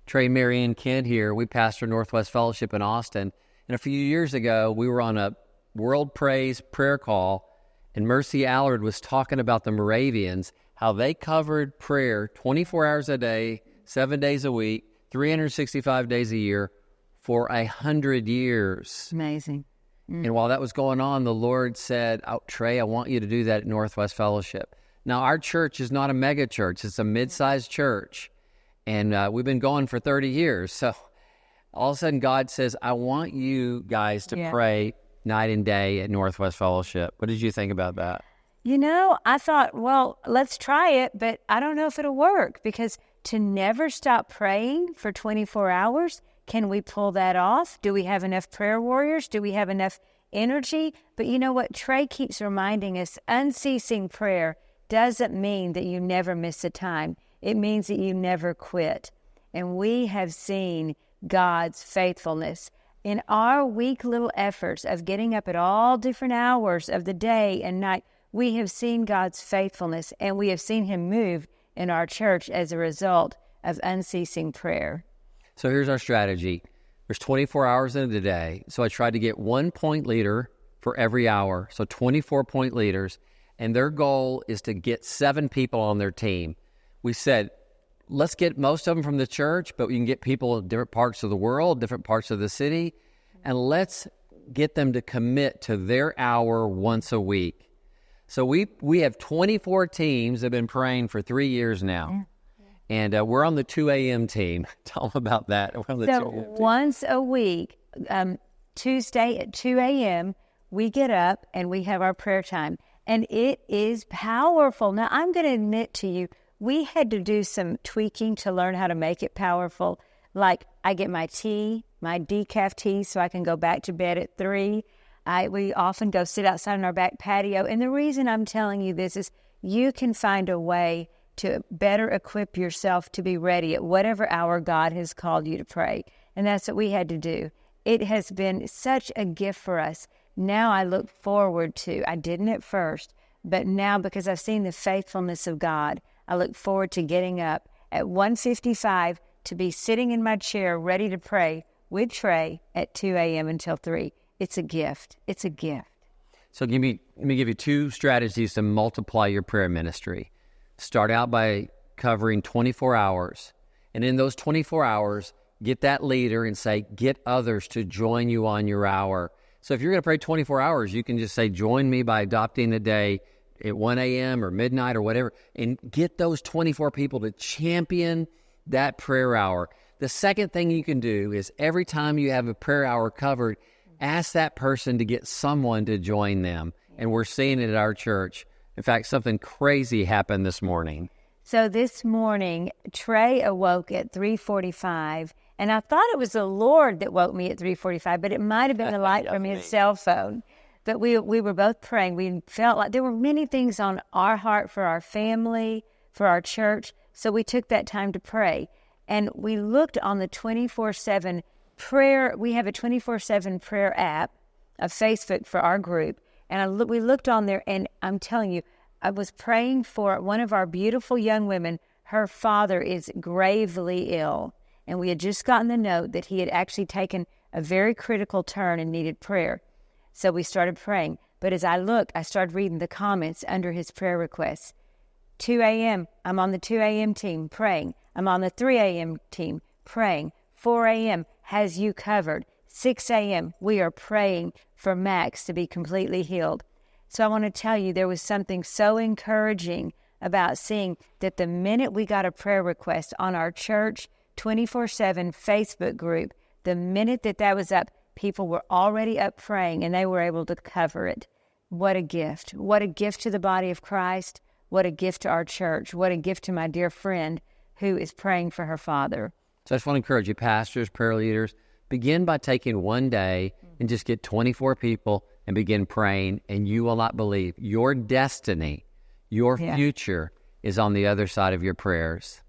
Trey, Mary, and Kent here. We pastor Northwest Fellowship in Austin. And a few years ago, we were on a World Praise prayer call, and Mercy Allard was talking about the Moravians, how they covered prayer 24 hours a day, 7 days a week, 365 days a year for 100 years. Amazing. And while that was going on, the Lord said, Trey, I want you to do that at Northwest Fellowship. Now, our church is not a mega church. It's a mid-sized church. And we've been going for 30 years. So all of a sudden, God says, I want you guys to pray night and day at Northwest Fellowship. What did you think about that? You know, I thought, well, let's try it, but I don't know if it'll work, because to never stop praying for 24 hours, can we pull that off? Do we have enough prayer warriors? Do we have enough energy? But you know what? Trey keeps reminding us, unceasing prayer doesn't mean that you never miss a time. It means that you never quit. And we have seen God's faithfulness in our weak little efforts of getting up at all different hours of the day and night. We have seen God's faithfulness, and we have seen him move in our church as a result of unceasing prayer. So here's our strategy. There's 24 hours in the day. So I tried to get 1 point leader for every hour. So 24 point leaders. And their goal is to get 7 people on their team. We said, let's get most of them from the church, but we can get people in different parts of the world, different parts of the city, and let's get them to commit to their hour once a week. So we have 24 teams that have been praying for 3 years now. And we're on the 2 a.m. team. Tell them about that. We're on the 2 a.m. team. Once a week, Tuesday at 2 a.m., we get up and we have our prayer time. And it is powerful. Now, I'm going to admit to you, we had to do some tweaking to learn how to make it powerful. Like, I get my tea, my decaf tea, so I can go back to bed at 3. We often go sit outside on our back patio. And the reason I'm telling you this is you can find a way to better equip yourself to be ready at whatever hour God has called you to pray. And that's what we had to do. It has been such a gift for us. Now I look forward to, I didn't at first, but now because I've seen the faithfulness of God, I look forward to getting up at 1:55 to be sitting in my chair ready to pray with Trey at 2 a.m. until 3. It's a gift. It's a gift. So let me give you 2 strategies to multiply your prayer ministry. Start out by covering 24 hours. And in those 24 hours, get that leader and say, get others to join you on your hour. So if you're going to pray 24 hours, you can just say, join me by adopting a day at 1 a.m. or midnight or whatever, and get those 24 people to champion that prayer hour. The second thing you can do is every time you have a prayer hour covered, ask that person to get someone to join them. And we're seeing it at our church. In fact, something crazy happened this morning. So this morning, Trey awoke at 3:45, and I thought it was the Lord that woke me at 3:45, but it might have been the light from his cell phone. But we were both praying. We felt like there were many things on our heart for our family, for our church, so we took that time to pray. And we looked on the 24/7 prayer. We have a 24/7 prayer app, a Facebook for our group. And we looked on there, and I'm telling you, I was praying for one of our beautiful young women. Her father is gravely ill, and we had just gotten the note that he had actually taken a very critical turn and needed prayer. So we started praying. But as I looked, I started reading the comments under his prayer requests. 2 a.m., I'm on the 2 a.m. team praying. I'm on the 3 a.m. team praying. 4 a.m. has you covered. 6 a.m., we are praying for Max to be completely healed. So I want to tell you, there was something so encouraging about seeing that the minute we got a prayer request on our church 24/7 Facebook group, the minute that was up, people were already up praying, and they were able to cover it. What a gift. What a gift to the body of Christ. What a gift to our church. What a gift to my dear friend who is praying for her father. So I just want to encourage you, pastors, prayer leaders, begin by taking one day and just get 24 people and begin praying, and you will not believe your destiny, your future is on the other side of your prayers.